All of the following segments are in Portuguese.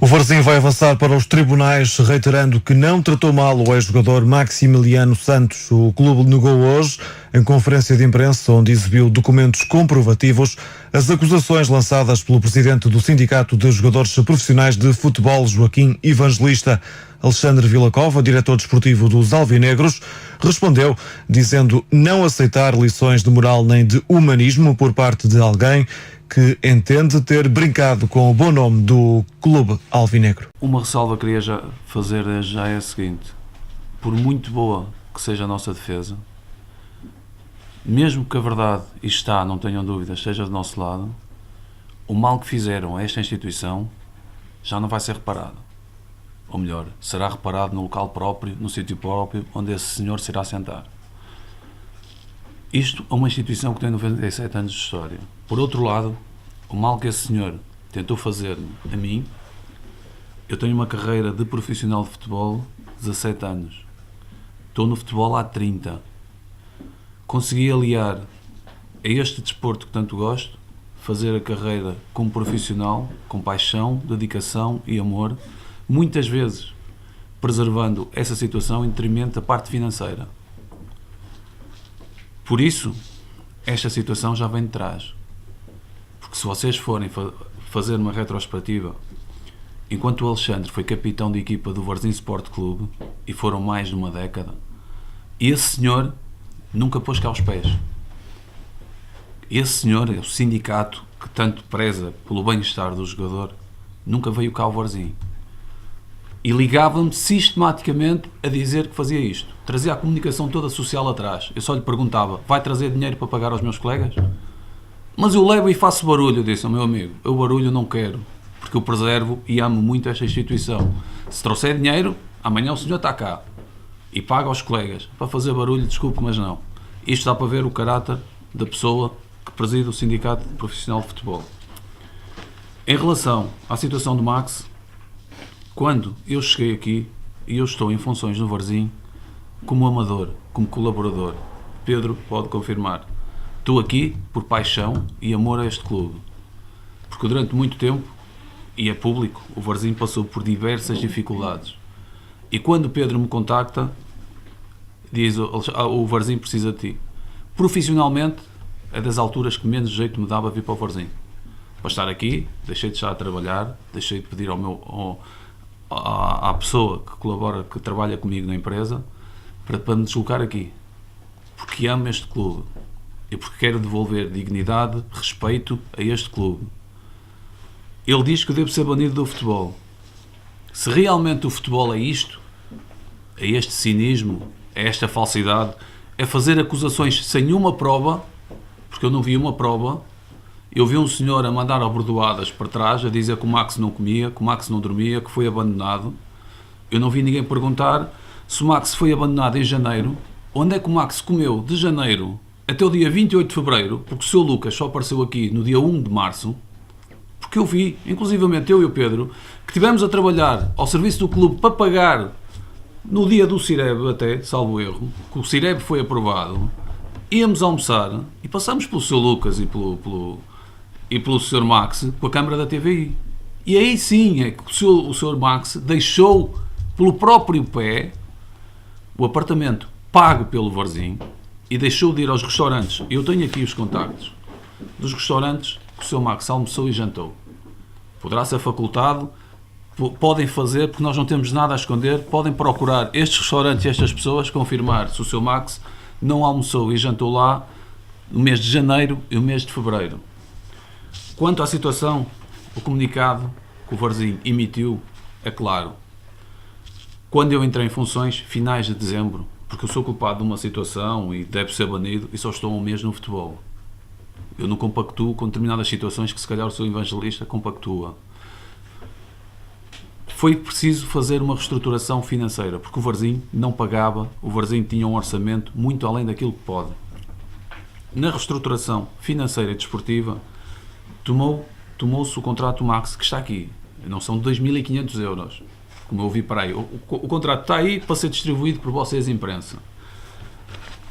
O Varzim vai avançar para os tribunais, reiterando que não tratou mal o ex-jogador Maximiliano Santos. O clube negou hoje, em conferência de imprensa, onde exibiu documentos comprovativos, as acusações lançadas pelo presidente do Sindicato de Jogadores Profissionais de Futebol, Joaquim Evangelista. Alexandre Vilacova, diretor desportivo dos Alvinegros, respondeu dizendo não aceitar lições de moral nem de humanismo por parte de alguém que entende ter brincado com o bom nome do clube alvinegro. Uma ressalva que queria já fazer já é a seguinte: por muito boa que seja a nossa defesa, mesmo que a verdade está, não tenham dúvidas, esteja do nosso lado, o mal que fizeram a esta instituição já não vai ser reparado. Ou melhor, será reparado no local próprio, no sítio próprio, onde esse senhor se irá sentar. Isto é uma instituição que tem 97 anos de história. Por outro lado, o mal que esse senhor tentou fazer-me a mim, eu tenho uma carreira de profissional de futebol de 17 anos. Estou no futebol há 30. Consegui aliar a este desporto que tanto gosto, fazer a carreira como profissional, com paixão, dedicação e amor, muitas vezes preservando essa situação em detrimento da parte financeira. Por isso, esta situação já vem de trás. Porque se vocês forem fazer uma retrospectiva, enquanto o Alexandre foi capitão de equipa do Varzim Sport Clube, e foram mais de uma década, esse senhor nunca pôs cá os pés. Esse senhor, o sindicato que tanto preza pelo bem-estar do jogador, nunca veio cá ao Varzim. E ligava-me sistematicamente a dizer que fazia isto. Trazia a comunicação toda social atrás. Eu só lhe perguntava: vai trazer dinheiro para pagar aos meus colegas? Mas eu levo e faço barulho. Eu disse ao meu amigo: eu barulho não quero, porque eu preservo e amo muito esta instituição. Se trouxer dinheiro, amanhã o senhor está cá e paga aos colegas. Para fazer barulho, desculpe, mas não. Isto dá para ver o caráter da pessoa que preside o Sindicato Profissional de Futebol. Em relação à situação do Max, quando eu cheguei aqui, e eu estou em funções no Varzim, como amador, como colaborador, Pedro pode confirmar, estou aqui por paixão e amor a este clube. Porque durante muito tempo, e é público, o Varzim passou por diversas dificuldades. E quando o Pedro me contacta, diz: o Varzim precisa de ti. Profissionalmente, é das alturas que menos jeito me dava vir para o Varzim. Para estar aqui, deixei de estar a trabalhar, deixei de pedir à pessoa que colabora, que trabalha comigo na empresa, para me deslocar aqui, porque amo este clube e porque quero devolver dignidade, respeito a este clube. Ele diz que eu devo ser banido do futebol. Se realmente o futebol é isto, é este cinismo, é esta falsidade, é fazer acusações sem uma prova, porque eu não vi uma prova. Eu vi um senhor a mandar abordoadas para trás, a dizer que o Max não comia, que o Max não dormia, que foi abandonado. Eu não vi ninguém perguntar se o Max foi abandonado em janeiro, onde é que o Max comeu de janeiro até o dia 28 de fevereiro, porque o seu Lucas só apareceu aqui no dia 1 de março, porque eu vi, inclusivamente eu e o Pedro, que estivemos a trabalhar ao serviço do clube para pagar no dia do Cireb, até, salvo erro, que o Cireb foi aprovado, íamos almoçar e passamos pelo seu Lucas e pelo Sr. Max com a câmara da TVI. E aí sim é que o Sr. Max deixou pelo próprio pé o apartamento pago pelo Varzim e deixou de ir aos restaurantes. Eu tenho aqui os contactos dos restaurantes que o Sr. Max almoçou e jantou. Poderá ser facultado, podem fazer, porque nós não temos nada a esconder, podem procurar estes restaurantes e estas pessoas, confirmar se o Sr. Max não almoçou e jantou lá no mês de janeiro e no mês de fevereiro. Quanto à situação, o comunicado que o Varzim emitiu é claro. Quando eu entrei em funções, finais de dezembro, porque eu sou culpado de uma situação e deve ser banido, e só estou um mês no futebol. Eu não compactuo com determinadas situações que se calhar o seu Evangelista compactua. Foi preciso fazer uma reestruturação financeira, porque o Varzim não pagava, o Varzim tinha um orçamento muito além daquilo que pode. Na reestruturação financeira e desportiva, tomou-se o contrato Max, que está aqui. Não são 2.500 euros, como eu ouvi para aí. O contrato está aí para ser distribuído por vocês, imprensa.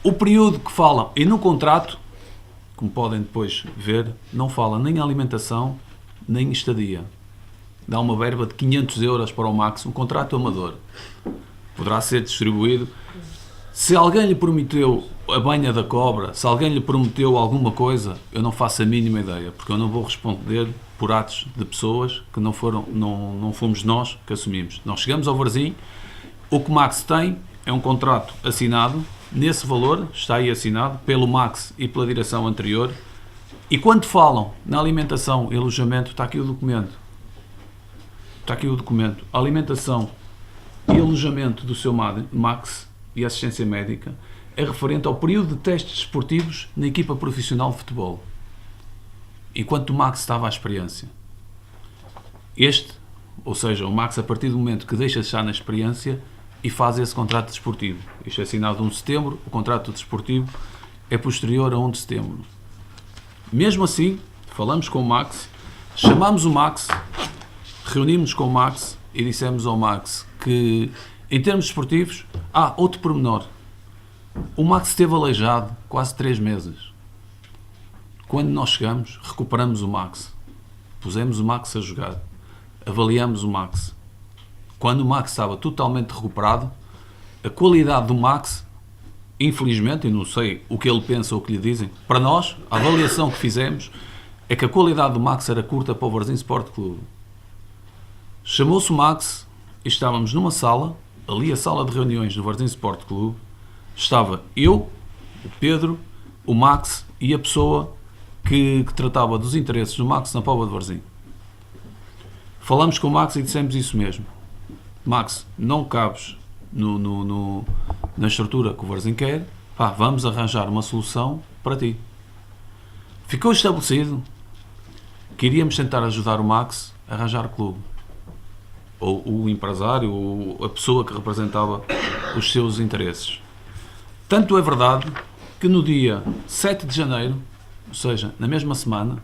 O período que falam, e no contrato, como podem depois ver, não fala nem alimentação, nem estadia. dá uma verba de 500 euros para o Max, um contrato amador. Poderá ser distribuído. Se alguém lhe prometeu a banha da cobra, se alguém lhe prometeu alguma coisa, eu não faço a mínima ideia, porque eu não vou responder por atos de pessoas que não fomos nós que assumimos. Nós chegamos ao Varzim, o que o Max tem é um contrato assinado, nesse valor, está aí assinado, pelo Max e pela direção anterior, e quando falam na alimentação e alojamento, está aqui o documento. Está aqui o documento. A alimentação e alojamento do seu Max e assistência médica é referente ao período de testes esportivos na equipa profissional de futebol. Enquanto o Max estava à experiência. Ou seja, o Max, a partir do momento que deixa de estar na experiência e faz esse contrato desportivo. Isto é assinado 1 de setembro, o contrato desportivo é posterior a 1 de setembro. Mesmo assim, falamos com o Max, chamámos o Max, reunimos com o Max e dissemos ao Max que, em termos desportivos, outro pormenor. O Max esteve aleijado quase 3 meses. Quando nós chegamos, recuperamos o Max. Pusemos o Max a jogar. Avaliamos o Max. Quando o Max estava totalmente recuperado, a qualidade do Max, infelizmente, e não sei o que ele pensa ou o que lhe dizem, para nós, a avaliação que fizemos é que a qualidade do Max era curta para o Varzim Sport Clube. Chamou-se o Max e estávamos numa sala, ali a sala de reuniões do Varzim Sport Clube, estava eu, o Pedro, o Max e a pessoa que tratava dos interesses do Max na Póvoa de Varzim. Falamos com o Max e dissemos isso mesmo. Max, não cabes na estrutura que o Varzim quer, vamos arranjar uma solução para ti. Ficou estabelecido que iríamos tentar ajudar o Max a arranjar o clube. Ou o empresário, ou a pessoa que representava os seus interesses. Tanto é verdade que no dia 7 de janeiro, ou seja, na mesma semana,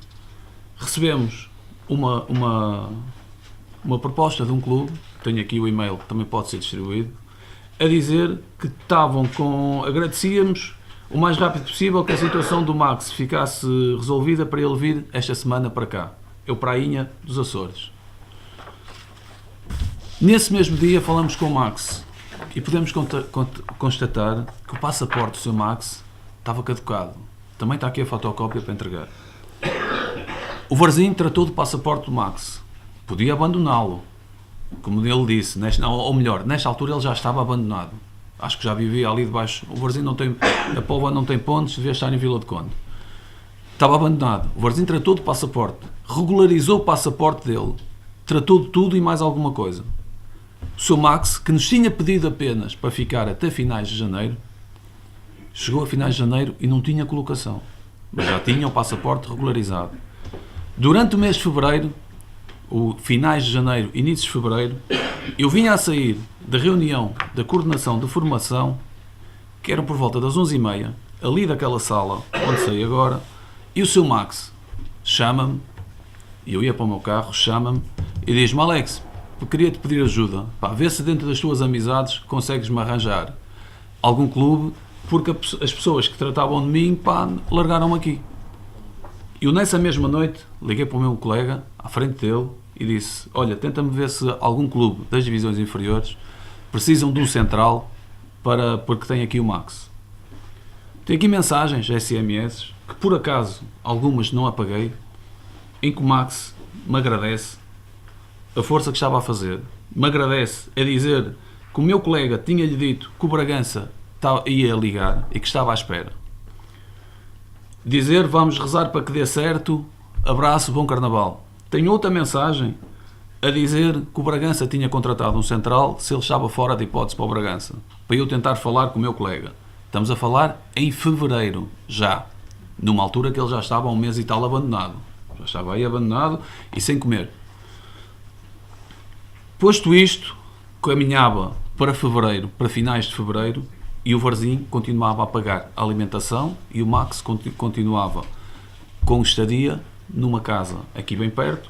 recebemos uma proposta de um clube, tenho aqui o e-mail que também pode ser distribuído, a dizer que agradecíamos o mais rápido possível que a situação do Max ficasse resolvida para ele vir esta semana para cá. Eu para a Inha dos Açores. Nesse mesmo dia falamos com o Max e podemos constatar que o passaporte do seu Max estava caducado. Também está aqui a fotocópia para entregar. O Varzim tratou do passaporte do Max. Podia abandoná-lo, como ele disse, ou melhor, nesta altura ele já estava abandonado. Acho que já vivia ali debaixo. O Varzim a Póvoa não tem pontes, devia estar em Vila de Conde. Estava abandonado. O Varzim tratou do passaporte, regularizou o passaporte dele, tratou de tudo e mais alguma coisa. O seu Max, que nos tinha pedido apenas para ficar até finais de janeiro, chegou a finais de janeiro e não tinha colocação, mas já tinha o passaporte regularizado. Durante o mês de fevereiro, finais de janeiro, inícios de fevereiro, eu vinha a sair da reunião da coordenação de formação, que era por volta das 11h30, ali daquela sala onde saí agora, e o seu Max chama-me, e eu ia para o meu carro, chama-me e diz-me: Alex, eu queria-te pedir ajuda, vê se dentro das tuas amizades consegues-me arranjar algum clube, porque as pessoas que tratavam de mim, largaram-me aqui. Eu nessa mesma noite liguei para o meu colega, à frente dele, e disse: olha, tenta-me ver se algum clube das divisões inferiores precisam de um central, porque tem aqui o Max. Tem aqui mensagens, SMS, que por acaso algumas não apaguei, em que o Max me agradece a força que estava a fazer, me agradece a dizer que o meu colega tinha-lhe dito que o Bragança ia ligar e que estava à espera. Dizer: vamos rezar para que dê certo, abraço, bom carnaval. Tenho outra mensagem a dizer que o Bragança tinha contratado um central se ele estava fora de hipótese para o Bragança, para eu tentar falar com o meu colega. Estamos a falar em fevereiro, já, numa altura que ele já estava há 1 mês e tal abandonado. Já estava aí abandonado e sem comer. Posto isto, caminhava para fevereiro, para finais de fevereiro, e o Varzim continuava a pagar a alimentação e o Max continuava com estadia numa casa aqui bem perto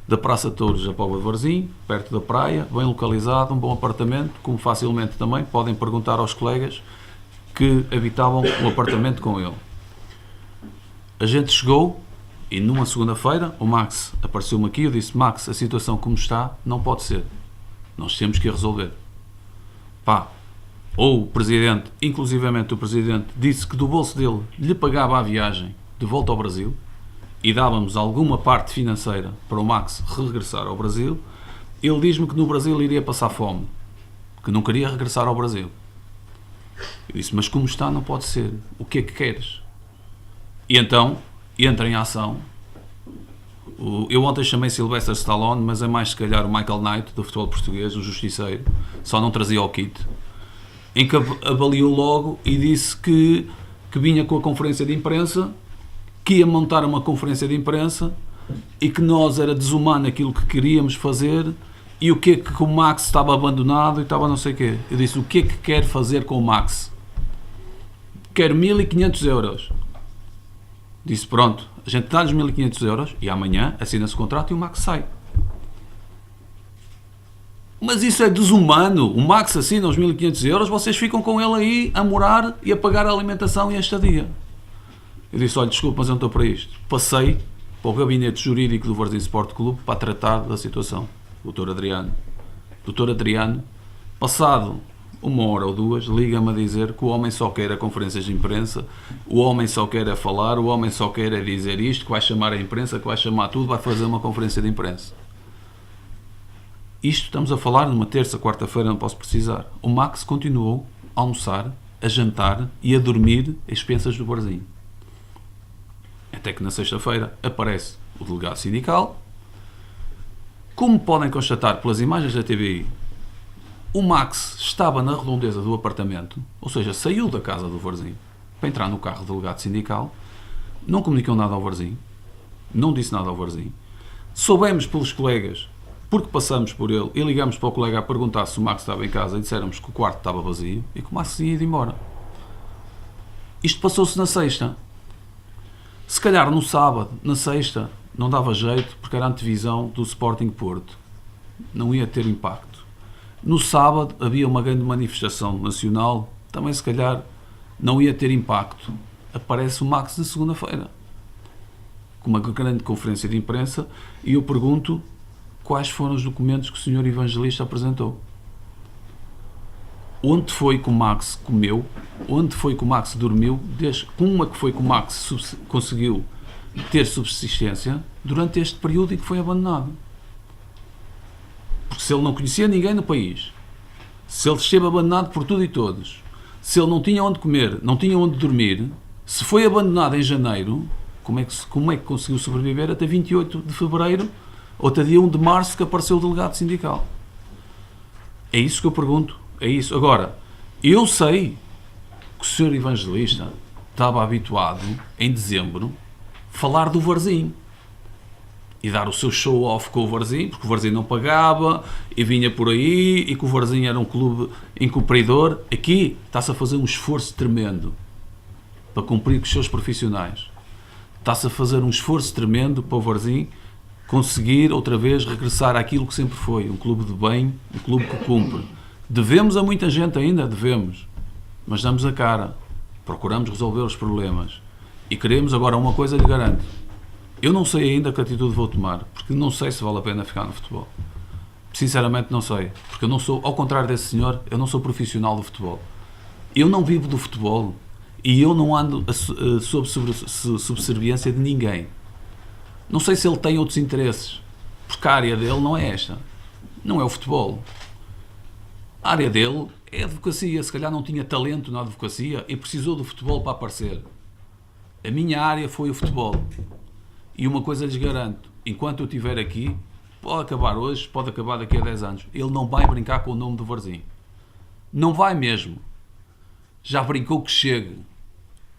da Praça de Touros da Póvoa de Varzim, perto da praia, bem localizado, um bom apartamento, como facilmente também podem perguntar aos colegas que habitavam o apartamento com ele. A gente chegou E numa segunda-feira, o Max apareceu-me aqui, eu disse, Max, a situação como está não pode ser. Nós temos que a resolver. Pá, ou o Presidente, inclusivamente o Presidente, disse que do bolso dele lhe pagava a viagem de volta ao Brasil e dávamos alguma parte financeira para o Max regressar ao Brasil. Ele diz-me que no Brasil iria passar fome, que não queria regressar ao Brasil. Eu disse, mas como está não pode ser. O que é que queres? E então entra em ação. Eu ontem chamei Sylvester Stallone, mas é mais se calhar o Michael Knight do futebol português, o justiceiro, só não trazia o kit, em que avaliou logo e disse que vinha com a conferência de imprensa, que ia montar uma conferência de imprensa e que nós era desumano aquilo que queríamos fazer e o que é que o Max estava abandonado e estava não sei o quê. Eu disse, o que é que quer fazer com o Max? Quero 1.500 euros. Disse, pronto, a gente dá-lhes 1.500 euros e amanhã assina-se o contrato e o Max sai. Mas isso é desumano. O Max assina os 1.500 euros, vocês ficam com ele aí a morar e a pagar a alimentação e a estadia. Eu disse, olha, desculpa, mas eu não estou para isto. Passei para o gabinete jurídico do Varzim Sport Clube para tratar da situação. Doutor Adriano, passado 1 hora ou 2, liga-me a dizer que o homem só quer a conferências de imprensa, o homem só quer a falar, o homem só quer a dizer isto, que vai chamar a imprensa, que vai chamar tudo, vai fazer uma conferência de imprensa. Isto estamos a falar numa terça, quarta-feira, não posso precisar. O Max continuou a almoçar, a jantar e a dormir às expensas do Varzim. Até que na sexta-feira aparece o delegado sindical. Como podem constatar pelas imagens da TVI, o Max estava na redondeza do apartamento, ou seja, saiu da casa do Varzim para entrar no carro do delegado sindical, não comunicou nada ao Varzim, não disse nada ao Varzim. Soubemos pelos colegas, porque passamos por ele e ligamos para o colega a perguntar se o Max estava em casa e disseramos que o quarto estava vazio e que o Max tinha ido embora. Isto passou-se na sexta. Se calhar no sábado, na sexta, não dava jeito porque era a antevisão do Sporting Porto. Não ia ter impacto. No sábado havia uma grande manifestação nacional, também se calhar não ia ter impacto. Aparece o Max na segunda-feira, com uma grande conferência de imprensa, e eu pergunto quais foram os documentos que o Sr. Evangelista apresentou. Onde foi que o Max comeu? Onde foi que o Max dormiu? Como é que foi que o Max conseguiu ter subsistência durante este período em que foi abandonado? Porque se ele não conhecia ninguém no país, se ele esteve abandonado por tudo e todos, se ele não tinha onde comer, não tinha onde dormir, se foi abandonado em janeiro, como é que conseguiu sobreviver até 28 de fevereiro ou até dia 1 de março que apareceu o delegado sindical? É isso que eu pergunto. É isso. Agora, eu sei que o Sr. Evangelista estava habituado, em dezembro, falar do Varzim e dar o seu show-off com o Varzim, porque o Varzim não pagava e vinha por aí e que o Varzim era um clube incumpridor. Aqui está-se a fazer um esforço tremendo para cumprir com os seus profissionais. Está-se a fazer um esforço tremendo para o Varzim conseguir outra vez regressar àquilo que sempre foi, um clube de bem, um clube que cumpre. Devemos a muita gente ainda, devemos, mas damos a cara, procuramos resolver os problemas e queremos. Agora, uma coisa lhe garanto, eu não sei ainda que atitude vou tomar, porque não sei se vale a pena ficar no futebol. Sinceramente não sei, porque eu não sou, ao contrário desse senhor, eu não sou profissional do futebol. Eu não vivo do futebol e eu não ando sob subserviência de ninguém. Não sei se ele tem outros interesses, porque a área dele não é esta, não é o futebol. A área dele é a advocacia, se calhar não tinha talento na advocacia e precisou do futebol para aparecer. A minha área foi o futebol. E uma coisa lhes garanto, enquanto eu estiver aqui, pode acabar hoje, pode acabar daqui a 10 anos, ele não vai brincar com o nome do Varzim. Não vai mesmo. Já brincou, que chegue.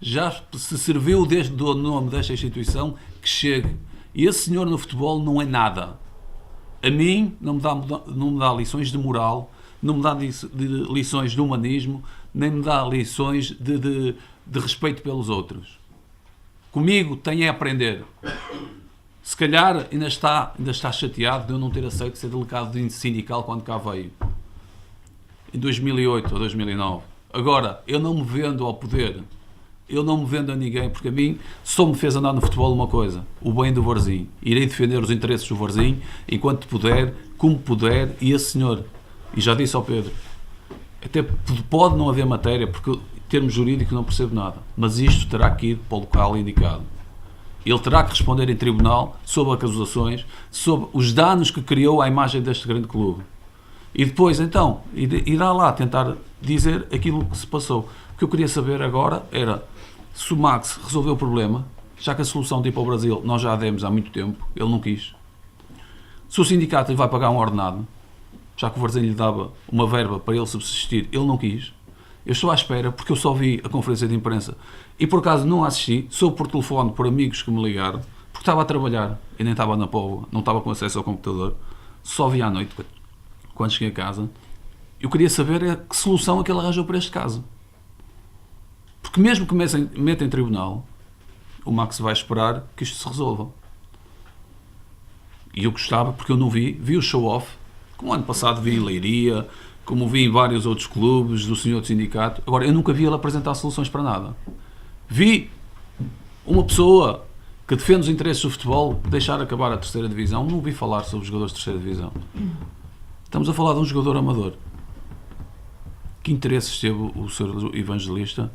Já se serviu do nome desta instituição, que chegue. E esse senhor no futebol não é nada. A mim não me dá lições de moral, não me dá lições de humanismo, nem me dá lições de respeito pelos outros. Comigo tem a aprender. Se calhar ainda está chateado de eu não ter aceito ser delegado sindical quando cá veio, em 2008 ou 2009. Agora, eu não me vendo ao poder eu não me vendo a ninguém, porque a mim só me fez andar no futebol uma coisa, o bem do Varzim. Irei defender os interesses do Varzim enquanto puder, como puder, e esse senhor, e já disse ao Pedro, até pode não haver matéria, porque em termos jurídicos não percebo nada, mas isto terá que ir para o local indicado. Ele terá que responder em tribunal sobre acusações, sobre os danos que criou à imagem deste grande clube. E depois, então, irá lá tentar dizer aquilo que se passou. O que eu queria saber agora era se o Max resolveu o problema, já que a solução de ir para o Brasil nós já a demos há muito tempo, ele não quis. Se o sindicato lhe vai pagar um ordenado, já que o Varzim lhe dava uma verba para ele subsistir, ele não quis. Eu estou à espera, porque eu só vi a conferência de imprensa e por acaso não assisti, soube por telefone, por amigos que me ligaram, porque estava a trabalhar e nem estava na Póvoa, não estava com acesso ao computador, só vi à noite, quando cheguei a casa. Eu queria saber que solução é que ele arranjou para este caso. Porque mesmo que meta em tribunal, o Max vai esperar que isto se resolva. E eu gostava, porque eu não vi o show-off, como ano passado vi em Leiria, como vi em vários outros clubes, do senhor do sindicato. Agora, eu nunca vi ele apresentar soluções para nada. Vi uma pessoa que defende os interesses do futebol deixar acabar a terceira divisão. Não ouvi falar sobre os jogadores de terceira divisão. Estamos a falar de um jogador amador. Que interesses teve o senhor evangelista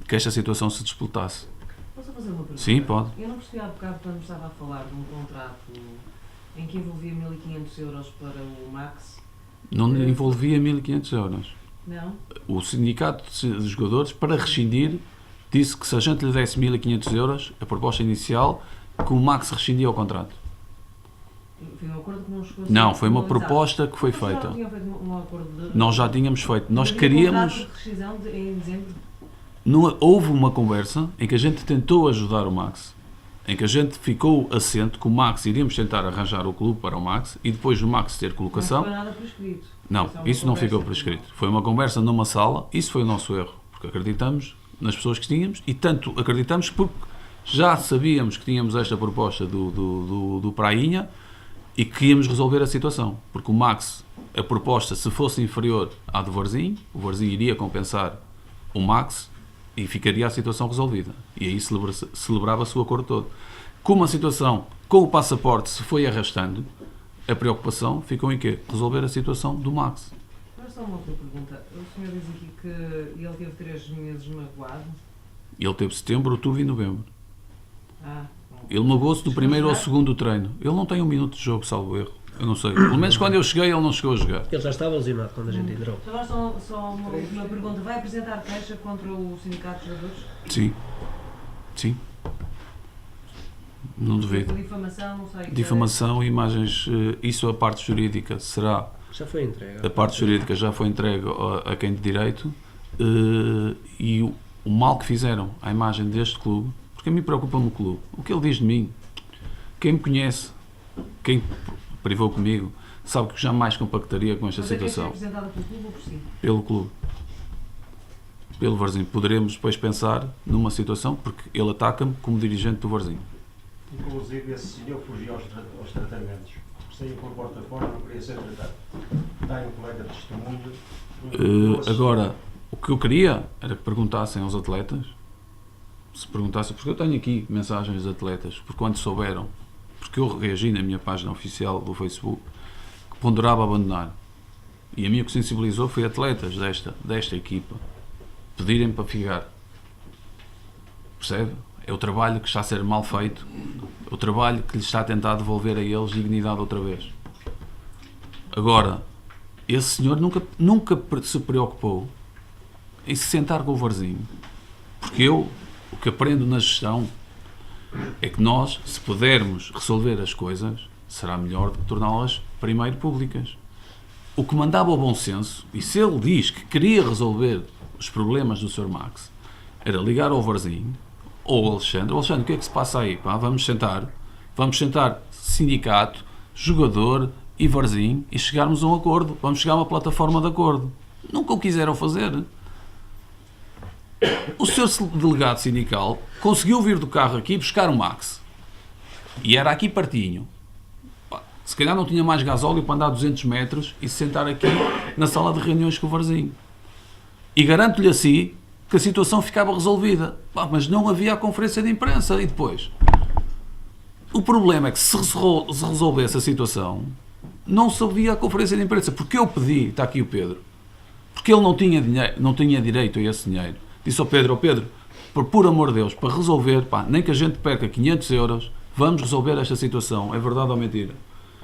que esta situação se disputasse? Posso fazer uma pergunta? Sim, pode. Eu não percebi há bocado quando estava a falar de um contrato em que envolvia 1.500 euros para o Max. Não envolvia 1.500 euros. Não? O sindicato de jogadores, para rescindir, disse que se a gente lhe desse 1.500 euros, a proposta inicial, que o Max rescindia o contrato. Foi um acordo que não chegou a ser Não, foi uma formalizado. proposta que foi Mas já feita. tinham feito um acordo de... Nós já tínhamos feito. Nós Havia queríamos... contrato de rescisão em dezembro. Houve uma conversa em que a gente tentou ajudar o Max, em que a gente ficou assente que o Max iríamos tentar arranjar o clube para o Max e depois o Max ter colocação. Não foi nada por escrito. Não, Foi só uma isso não conversa ficou por escrito. Foi uma conversa numa sala, isso foi o nosso erro, porque acreditamos nas pessoas que tínhamos e tanto acreditamos porque já sabíamos que tínhamos esta proposta do Prainha e que íamos resolver a situação, porque o Max, a proposta, se fosse inferior à do Varzim, o Varzim iria compensar o Max e ficaria a situação resolvida. E aí celebrava-se o acordo todo. Como a situação com o passaporte se foi arrastando, a preocupação ficou em quê? Resolver a situação do Max. Mas só uma outra pergunta. O senhor diz aqui que ele teve 3 meses magoado. Ele teve setembro, outubro e novembro. Bom. Ele magoou-se do primeiro ao segundo treino. Ele não tem um minuto de jogo, salvo erro. Eu não sei. Pelo menos quando eu cheguei, ele não chegou a jogar. Ele já estava lesionado quando a gente entrou. Agora só uma última pergunta. Vai apresentar queixa contra o Sindicato de Jogadores? Sim. Sim. Não duvido. Difamação, não sei. Difamação e imagens, isso a parte jurídica será. Já foi entregue. A parte jurídica já foi entregue a quem de direito e o mal que fizeram à imagem deste clube, porque a mim preocupa-me o clube. O que ele diz de mim, quem me conhece, quem privou comigo, sabe que jamais compactaria com esta Mas situação. é apresentada pelo clube ou por si? Pelo clube. Pelo Varzim. Poderemos depois pensar numa situação, porque ele ataca-me como dirigente do Varzim. Inclusive, esse senhor fugia aos tratamentos. Saía por porta fora, não queria ser tratado. Está em colega de testemunho. Agora, o que eu queria era que perguntassem aos atletas, se perguntassem, porque eu tenho aqui mensagens de atletas, porque quando souberam, porque eu reagi na minha página oficial do Facebook, que ponderava abandonar. E a mim o que sensibilizou foi atletas desta equipa pedirem para ficar. Percebe? É o trabalho que está a ser mal feito, é o trabalho que lhes está a tentar devolver a eles dignidade outra vez. Agora, esse senhor nunca se preocupou em se sentar com o Varzim, porque o que aprendo na gestão é que nós, se pudermos resolver as coisas, será melhor do que torná-las primeiro públicas. O que mandava o bom senso, e se ele diz que queria resolver os problemas do Sr. Max, era ligar ao Varzim ou ao Alexandre. Alexandre, o que é que se passa aí? Pá, vamos sentar sindicato, jogador e Varzim e chegarmos a um acordo. Vamos chegar a uma plataforma de acordo. Nunca o quiseram fazer. O Sr. delegado sindical conseguiu vir do carro aqui buscar o Max. E era aqui pertinho. Pá, se calhar não tinha mais gasóleo para andar 200 metros e se sentar aqui na sala de reuniões com o Varzim. E garanto-lhe assim que a situação ficava resolvida. Mas não havia a conferência de imprensa. E depois? O problema é que se resolvesse a situação, não se ouvia a conferência de imprensa. Porque eu pedi, está aqui o Pedro, porque ele não tinha dinheiro, não tinha direito a esse dinheiro. Disse ao Pedro, por amor de Deus, para resolver, nem que a gente perca 500 euros, vamos resolver esta situação. É verdade ou mentira?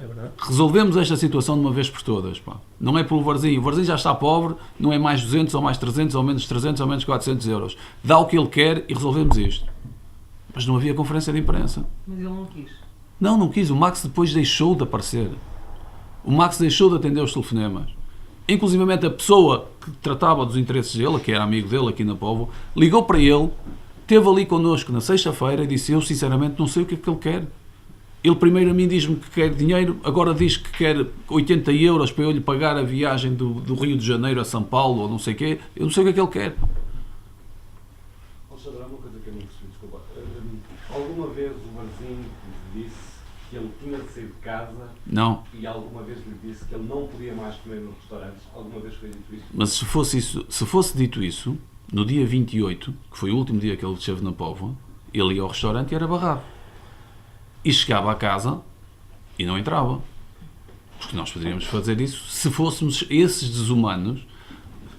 É verdade. Resolvemos esta situação de uma vez por todas. Não é pelo Varzim. O Varzim já está pobre, não é mais 200 ou mais 300 ou menos 300 ou menos 400 euros. Dá o que ele quer e resolvemos isto. Mas não havia conferência de imprensa. Mas ele não quis. Não quis. O Max depois deixou de aparecer. O Max deixou de atender os telefonemas. Inclusivamente a pessoa que tratava dos interesses dele, que era amigo dele aqui na Póvoa, ligou para ele, esteve ali connosco na sexta-feira e disse: eu sinceramente não sei o que é que ele quer. Ele primeiro a mim diz-me que quer dinheiro, agora diz que quer 80 euros para eu lhe pagar a viagem do Rio de Janeiro a São Paulo ou não sei o quê. Eu não sei o que é que ele quer. Alexandre, há uma coisa que eu não percebi, desculpa. Alguma vez o Varzim disse que ele tinha de sair de casa? Não. E alguma vez lhe disse que ele não podia mais comer nos restaurantes? Alguma vez foi dito isso? Mas se fosse dito isso, no dia 28, que foi o último dia que ele esteve na Póvoa, ele ia ao restaurante e era barrado. E chegava a casa e não entrava. Porque nós poderíamos fazer isso se fôssemos esses desumanos.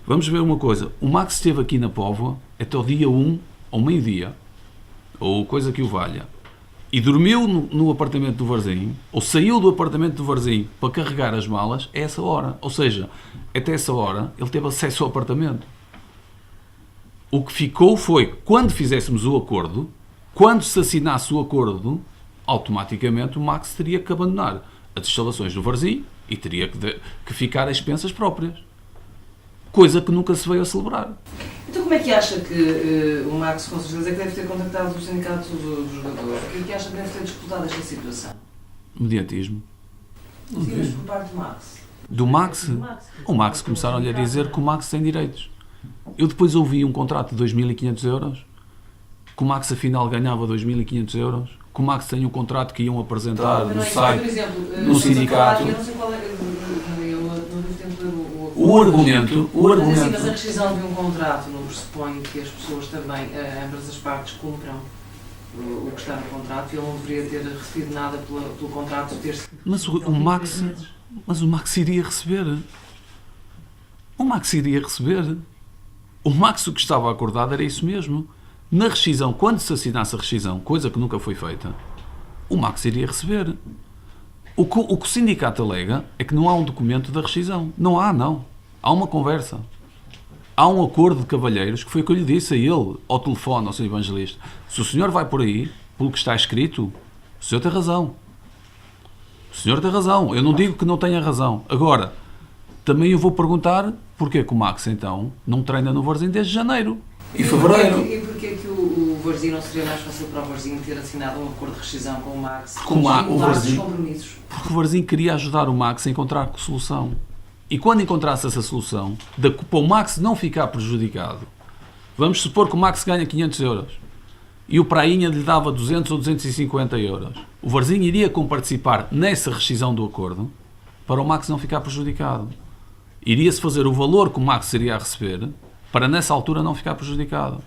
Vamos ver uma coisa. O Max esteve aqui na Póvoa até o dia 1 ao meio-dia, ou coisa que o valha, e dormiu no apartamento do Varzim, ou saiu do apartamento do Varzim para carregar as malas a essa hora. Ou seja, até essa hora ele teve acesso ao apartamento. O que ficou foi, quando fizéssemos o acordo, quando se assinasse o acordo, automaticamente o Max teria que abandonar as instalações do Varzim e teria que ficar a expensas próprias. Coisa que nunca se veio a celebrar. Então como é que acha que o Max, com certeza, é que deve ter contactado o sindicato do jogador? O que é que acha que deve ter disputado esta situação? Mediatismo. Sim, mas por parte do Max. Do Max? O Max começaram-lhe a dizer que o Max tem direitos. Eu depois ouvi um contrato de 2.500 euros, que o Max afinal ganhava 2.500 euros, que o Max tem um contrato que iam apresentar no site, por exemplo, no sindicato. Eu não sei qual é, eu não tive tempo de ler O argumento... Mas assim, mas a rescisão de um contrato não pressupõe que as pessoas também, ambas as partes, cumpram o que está no contrato, e ele não deveria ter recebido nada pelo contrato ter-se... Mas o Max iria receber. O Max iria receber. O Max, o que estava acordado era isso mesmo. Na rescisão, quando se assinasse a rescisão, coisa que nunca foi feita, o Max iria receber. O que o sindicato alega é que não há um documento da rescisão. Não há, não. Há uma conversa. Há um acordo de cavalheiros, que foi o que eu lhe disse a ele, ao telefone, ao Sr. Evangelista. Se o senhor vai por aí, pelo que está escrito, o senhor tem razão. O senhor tem razão. Eu não digo que não tenha razão. Agora, também eu vou perguntar porquê que o Max, então, não treina no Varzim desde janeiro e fevereiro. E porquê que o Varzim não seria mais fácil para o Varzim ter assinado um acordo de rescisão com o Max? Com o Varzim. Compromissos. Porque o Varzim queria ajudar o Max a encontrar a solução. E quando encontrasse essa solução, para o Max não ficar prejudicado, vamos supor que o Max ganha 500 euros e o Prainha lhe dava 200 ou 250 euros. O Varzim iria comparticipar nessa rescisão do acordo para o Max não ficar prejudicado. Iria-se fazer o valor que o Max iria receber para nessa altura não ficar prejudicado.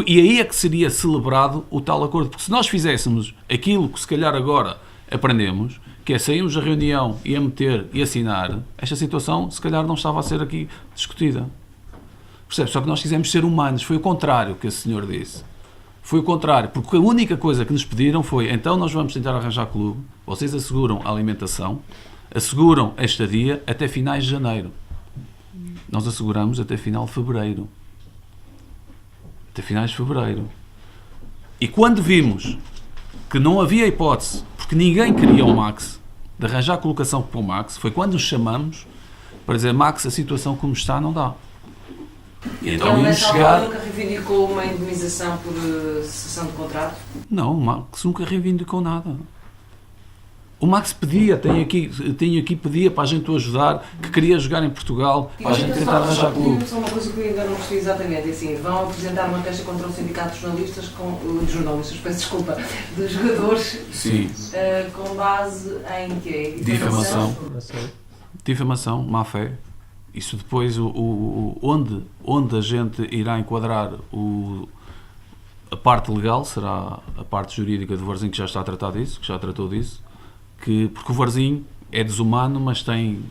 E aí é que seria celebrado o tal acordo. Porque se nós fizéssemos aquilo que se calhar agora aprendemos, que é sairmos da reunião e a meter e assinar, esta situação se calhar não estava a ser aqui discutida. Percebe? Só que nós quisemos ser humanos. Foi o contrário que esse senhor disse. Foi o contrário. Porque a única coisa que nos pediram foi: então nós vamos tentar arranjar clube, vocês asseguram a alimentação, asseguram a estadia até finais de janeiro. Nós asseguramos até final de fevereiro. Até finais de fevereiro. E quando vimos que não havia hipótese, porque ninguém queria o Max, de arranjar a colocação para o Max, foi quando nos chamamos para dizer: Max, a situação como está não dá. E então íamos chegar... nunca reivindicou uma indemnização por cessação de contrato? Não, o Max nunca reivindicou nada. O Max pedia, tenho aqui pedia para a gente o ajudar, que queria jogar em Portugal, para a gente tentar arranjar clube. Só uma coisa que eu ainda não percebi exatamente, é assim, vão apresentar uma queixa contra o sindicato de jornalistas, peço desculpa, de jogadores. Sim. Com base em quê? Difamação, má fé. Isso depois, onde a gente irá enquadrar a parte legal será a parte jurídica do Varzim, que já está a tratar disso, que já tratou disso, porque o Varzim é desumano, mas tem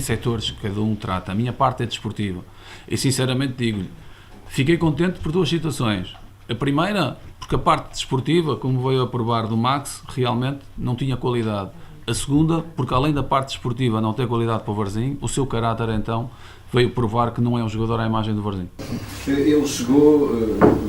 setores que cada um trata. A minha parte é desportiva. E sinceramente digo-lhe, fiquei contente por duas situações. A primeira, porque a parte desportiva, como veio a provar do Max, realmente não tinha qualidade. A segunda, porque além da parte desportiva não ter qualidade para o Varzim, o seu caráter então veio provar que não é um jogador à imagem do Varzim. Ele chegou,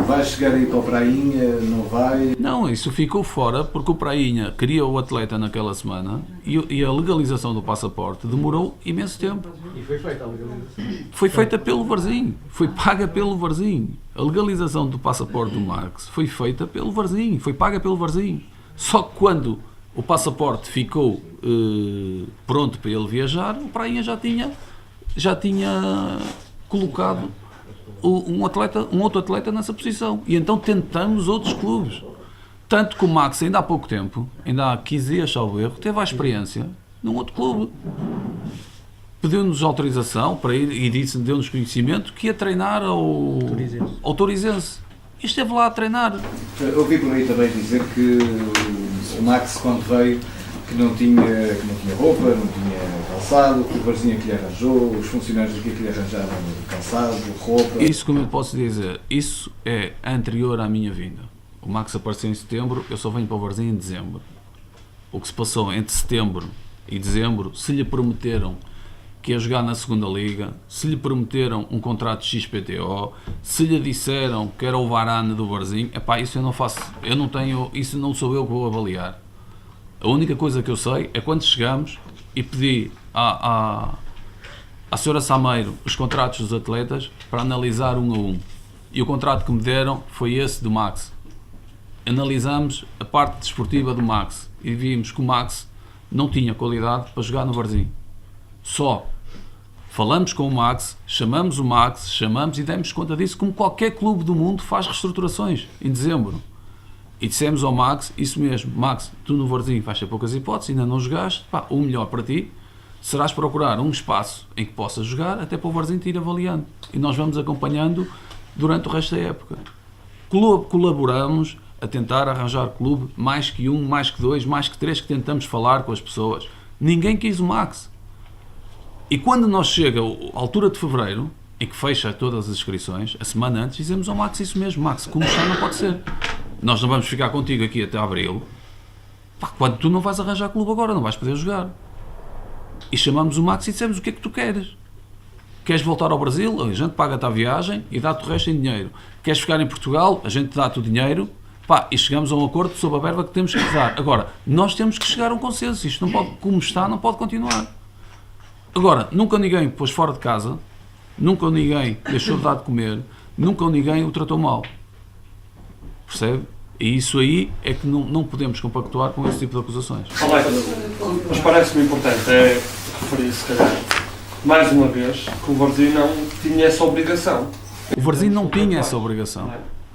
vai chegar aí para o Prainha, não vai? Não, isso ficou fora porque o Prainha queria o atleta naquela semana e a legalização do passaporte demorou imenso tempo. E foi feita a legalização? Foi feita pelo Varzim, foi paga pelo Varzim. A legalização do passaporte do Max foi feita pelo Varzim, foi paga pelo Varzim. Só que quando o passaporte ficou pronto para ele viajar, o Prainha já tinha colocado um outro atleta nessa posição. E então tentamos outros clubes. Tanto que o Max, ainda há pouco tempo, ainda há 15 dias, salvo erro, teve a experiência num outro clube. Pediu-nos autorização para ir e deu-nos conhecimento que ia treinar ao Torizense. E esteve lá a treinar. Ouvi por aí também dizer que o Max, quando veio, que não tinha roupa, não tinha calçado, que o Varzinho que lhe arranjou, os funcionários aqui que lhe arranjaram calçado, roupa. Isso, como eu posso dizer, isso é anterior à minha vinda. O Max apareceu em setembro, eu só venho para o Varzim em dezembro. O que se passou entre setembro e dezembro, se lhe prometeram que ia jogar na segunda liga, se lhe prometeram um contrato de XPTO, se lhe disseram que era o Varane do Varzim, isso eu não faço, eu não tenho, isso não sou eu que vou avaliar. A única coisa que eu sei é quando chegamos e pedi à senhora Sameiro os contratos dos atletas para analisar um a um. E o contrato que me deram foi esse do Max. Analisamos a parte desportiva do Max e vimos que o Max não tinha qualidade para jogar no Varzim. Só falamos com o Max, chamamos e demos conta disso, como qualquer clube do mundo faz reestruturações em dezembro. E dissemos ao Max isso mesmo: Max, tu no Varzim vais ter poucas hipóteses, ainda não jogaste, o melhor para ti serás procurar um espaço em que possas jogar, até para o Varzim te ir avaliando. E nós vamos acompanhando durante o resto da época. Colaboramos a tentar arranjar clube, mais que um, mais que dois, mais que três, que tentamos falar com as pessoas. Ninguém quis o Max. E quando nós chega a altura de fevereiro, em que fecha todas as inscrições, a semana antes, dizemos ao Max isso mesmo: Max, como está não pode ser. Nós não vamos ficar contigo aqui até abril, quando tu não vais arranjar clube agora, não vais poder jogar. E chamamos o Max e dissemos: o que é que tu queres? Queres voltar ao Brasil? A gente paga-te a viagem e dá-te o resto em dinheiro. Queres ficar em Portugal? A gente dá-te o dinheiro. E chegamos a um acordo sobre a verba que temos que dar. Agora, nós temos que chegar a um consenso. Isto não pode, como está, não pode continuar. Agora, nunca ninguém pôs fora de casa, nunca ninguém deixou de dar de comer, nunca ninguém o tratou mal. Percebe? E isso aí é que não podemos compactuar com esse tipo de acusações. Mas parece-me importante referir, se calhar, mais uma vez, que o Varzim não tinha essa obrigação. O Varzim não tinha essa obrigação.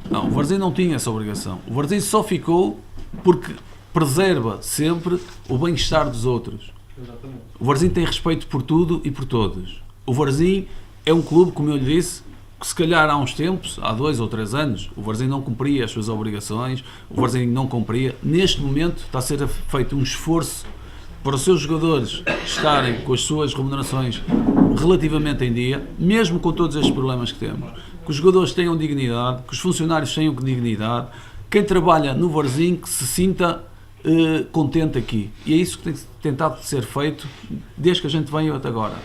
Não, o Varzim não tinha essa obrigação. O Varzim só ficou porque preserva sempre o bem-estar dos outros. O Varzim tem respeito por tudo e por todos. O Varzim é um clube, como eu lhe disse, que se calhar há uns tempos, há 2 ou 3 anos, o Varzim não cumpria as suas obrigações, o Varzim não cumpria. Neste momento está a ser feito um esforço para os seus jogadores estarem com as suas remunerações relativamente em dia, mesmo com todos estes problemas que temos. Que os jogadores tenham dignidade, que os funcionários tenham dignidade, quem trabalha no Varzim que se sinta contente aqui. E é isso que tem tentado ser feito desde que a gente veio até agora.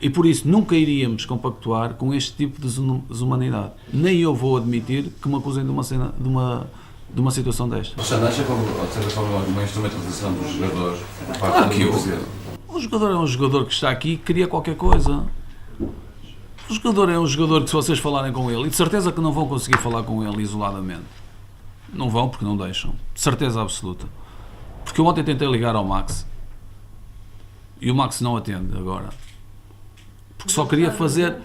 E por isso nunca iríamos compactuar com este tipo de desumanidade. Nem eu vou admitir que me acusem de uma situação desta. Você acha que houve uma instrumentalização dos jogadores? O jogador é um jogador que está aqui e queria qualquer coisa. O jogador é um jogador que, se vocês falarem com ele, e de certeza que não vão conseguir falar com ele isoladamente. Não vão, porque não deixam. De certeza absoluta. Porque eu ontem tentei ligar ao Max e o Max não atende agora. Porque só queria fazer...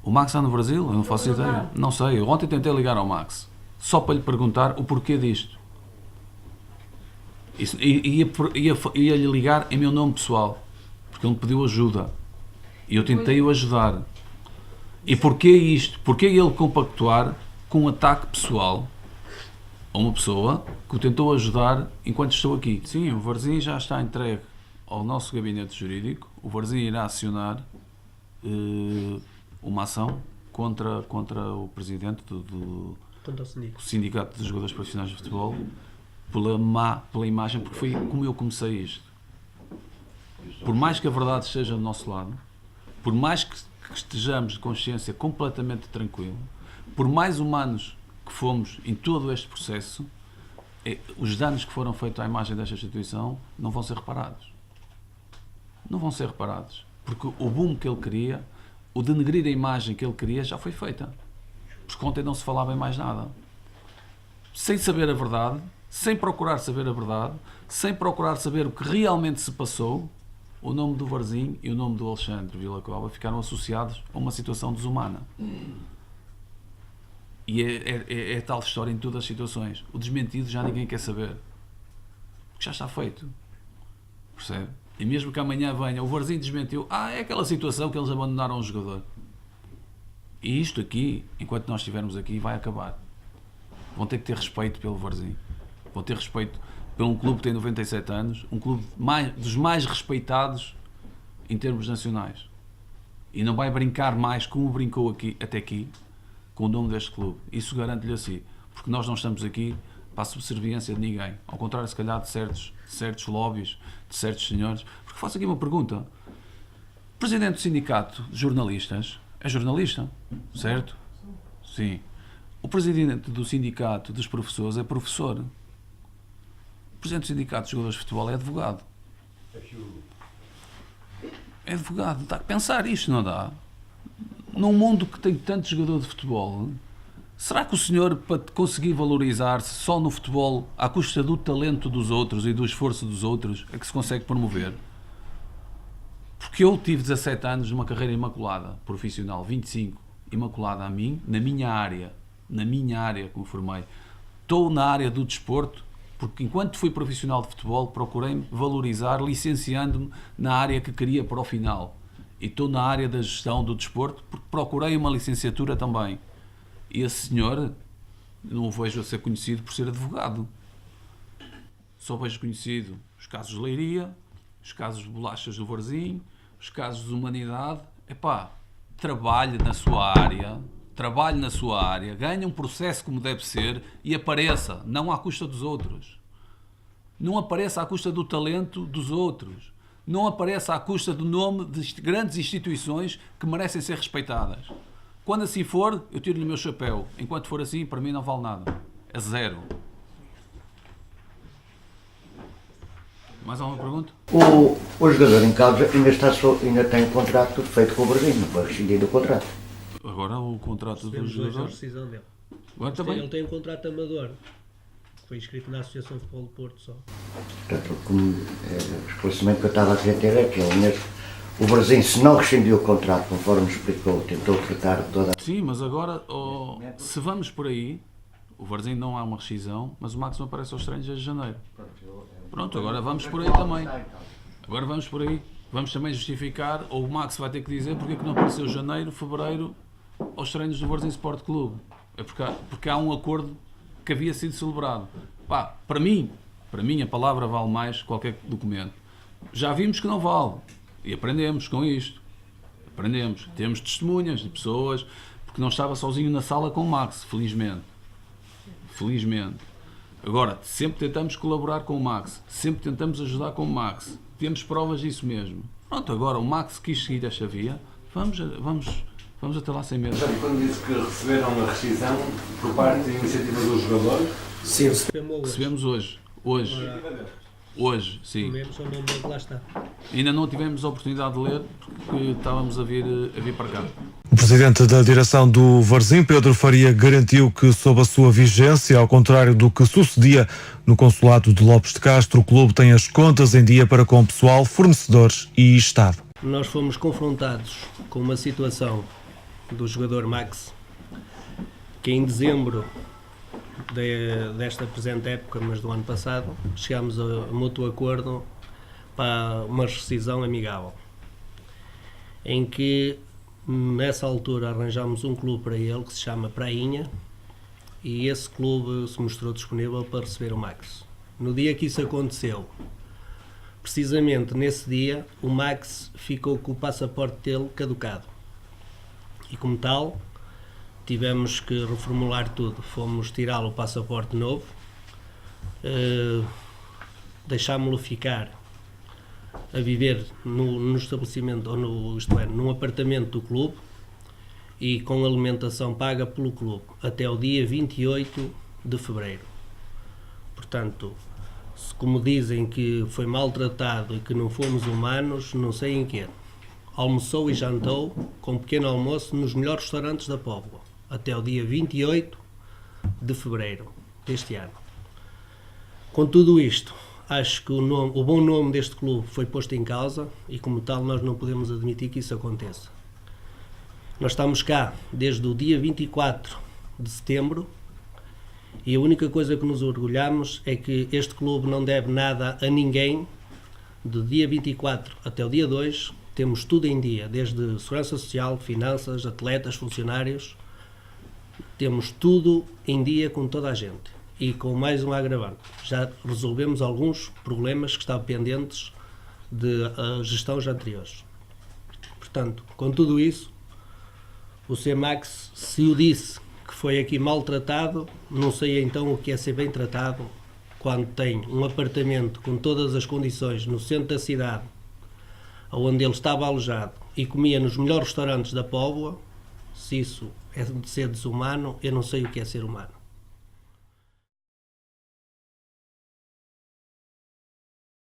O Max está no Brasil? Eu não faço ideia. Não sei. Eu ontem tentei ligar ao Max só para lhe perguntar o porquê disto. Ia-lhe ligar em meu nome pessoal, porque ele me pediu ajuda. E eu tentei-o ajudar. E porquê isto? Porquê ele compactuar com um ataque pessoal a uma pessoa que o tentou ajudar enquanto estou aqui? Sim, o Varzim já está entregue ao nosso gabinete jurídico. O Varzim irá acionar uma ação contra o presidente do Sindicato dos Jogadores Profissionais de Futebol pela imagem, porque foi como eu comecei isto. Por mais que a verdade esteja do nosso lado, por mais que estejamos de consciência completamente tranquilo, por mais humanos que fomos em todo este processo, os danos que foram feitos à imagem desta instituição não vão ser reparados. Não vão ser reparados. Porque o boom que ele queria, o denegrir a imagem que ele queria, já foi feita. Porque ontem não se falava em mais nada. Sem saber a verdade, sem procurar saber a verdade, sem procurar saber o que realmente se passou, o nome do Varzim e o nome do Alexandre Villacova ficaram associados a uma situação desumana. E é tal história em todas as situações. O desmentido já ninguém quer saber. Porque já está feito. Percebe? E mesmo que amanhã venha, o Varzim desmentiu, é aquela situação que eles abandonaram o jogador. E isto aqui, enquanto nós estivermos aqui, vai acabar. Vão ter que ter respeito pelo Varzim. Vão ter respeito por um clube que tem 97 anos, um clube dos mais respeitados em termos nacionais. E não vai brincar mais como brincou aqui, até aqui, com o nome deste clube. Isso garanto-lhe assim. Porque nós não estamos aqui para a subserviência de ninguém. Ao contrário, se calhar, de certos lobbies, de certos senhores. Porque faço aqui uma pergunta. O presidente do sindicato de jornalistas é jornalista, certo? Sim. O presidente do sindicato dos professores é professor. O presidente do sindicato de jogadores de futebol é advogado. É advogado. Dá a pensar isto, não dá? Num mundo que tem tanto jogador de futebol, será que o senhor, para conseguir valorizar-se só no futebol, à custa do talento dos outros e do esforço dos outros, é que se consegue promover? Porque eu tive 17 anos numa carreira imaculada, profissional, 25, imaculada a mim, na minha área que me formei. Estou na área do desporto, porque enquanto fui profissional de futebol, procurei valorizar, licenciando-me na área que queria para o final. E estou na área da gestão do desporto, porque procurei uma licenciatura também. E esse senhor, não o vejo a ser conhecido por ser advogado. Só vejo conhecido os casos de Leiria, os casos de bolachas do Varzim, os casos de humanidade. Trabalhe na sua área, ganhe um processo como deve ser e apareça, não à custa dos outros. Não apareça à custa do talento dos outros. Não apareça à custa do nome de grandes instituições que merecem ser respeitadas. Quando assim for, eu tiro-lhe o meu chapéu. Enquanto for assim, para mim não vale nada. É zero. Mais alguma pergunta? O jogador em causa ainda tem um contrato feito com o Brasil, não foi rescindido o contrato. Agora o contrato do jogador... A rescisão dele. Agora também. Ele tem um contrato amador. Foi inscrito na Associação de Futebol do Porto só. Portanto, o esclarecimento que eu estava a querer ter é que o Brasil, se não rescindiu o contrato, conforme explicou, tentou tratar toda... Sim, mas agora, se vamos por aí, o Varzim não há uma rescisão, mas o Max aparece aos treinos desde janeiro. Pronto, agora vamos por aí também. Agora vamos por aí. Vamos também justificar, ou o Max vai ter que dizer porque é que não apareceu janeiro, fevereiro, aos treinos do Varzim Sport Clube. É porque há um acordo que havia sido celebrado. Para mim a palavra vale mais que qualquer documento. Já vimos que não vale. E aprendemos com isto. Temos testemunhas de pessoas, porque não estava sozinho na sala com o Max, felizmente. Agora, sempre tentamos colaborar com o Max, sempre tentamos ajudar com o Max. Temos provas disso mesmo. Pronto, agora o Max quis seguir esta via, vamos até lá sem medo. Quando disse que receberam a rescisão por parte da iniciativa do jogador? Sim, recebemos hoje. Hoje, sim. Mesmo só o nome dele lá está. Ainda não tivemos a oportunidade de ler porque estávamos a vir para cá. O presidente da direção do Varzim, Pedro Faria, garantiu que, sob a sua vigência, ao contrário do que sucedia no consulado de Lopes de Castro, o clube tem as contas em dia para com pessoal, fornecedores e Estado. Nós fomos confrontados com uma situação do jogador Max, que em dezembro desta presente época, mas do ano passado, chegámos a mútuo acordo para uma rescisão amigável. em que nessa altura arranjámos um clube para ele que se chama Prainha, e esse clube se mostrou disponível para receber o Max. No dia que isso aconteceu, precisamente nesse dia, o Max ficou com o passaporte dele caducado. E como tal, tivemos que reformular tudo. Fomos tirá-lo o passaporte novo, deixámo-lo ficar a viver no estabelecimento, ou num apartamento do clube, e com alimentação paga pelo clube, até o dia 28 de fevereiro. Portanto, como dizem que foi maltratado e que não fomos humanos, não sei em quê. Almoçou e jantou com pequeno almoço nos melhores restaurantes da Póvoa, até o dia 28 de fevereiro deste ano. Com tudo isto, acho que o bom nome deste clube foi posto em causa e, como tal, nós não podemos admitir que isso aconteça. Nós estamos cá desde o dia 24 de setembro e a única coisa que nos orgulhamos é que este clube não deve nada a ninguém. Do dia 24 até o dia 2 temos tudo em dia, desde segurança social, finanças, atletas, funcionários, temos tudo em dia com toda a gente. E com mais um agravante, já resolvemos alguns problemas que estavam pendentes de gestões anteriores. Portanto, com tudo isso, o C-Max, se o disse que foi aqui maltratado, não sei então o que é ser bem tratado quando tem um apartamento com todas as condições no centro da cidade, onde ele estava alojado e comia nos melhores restaurantes da Póvoa. Se isso é de ser desumano, eu não sei o que é ser humano.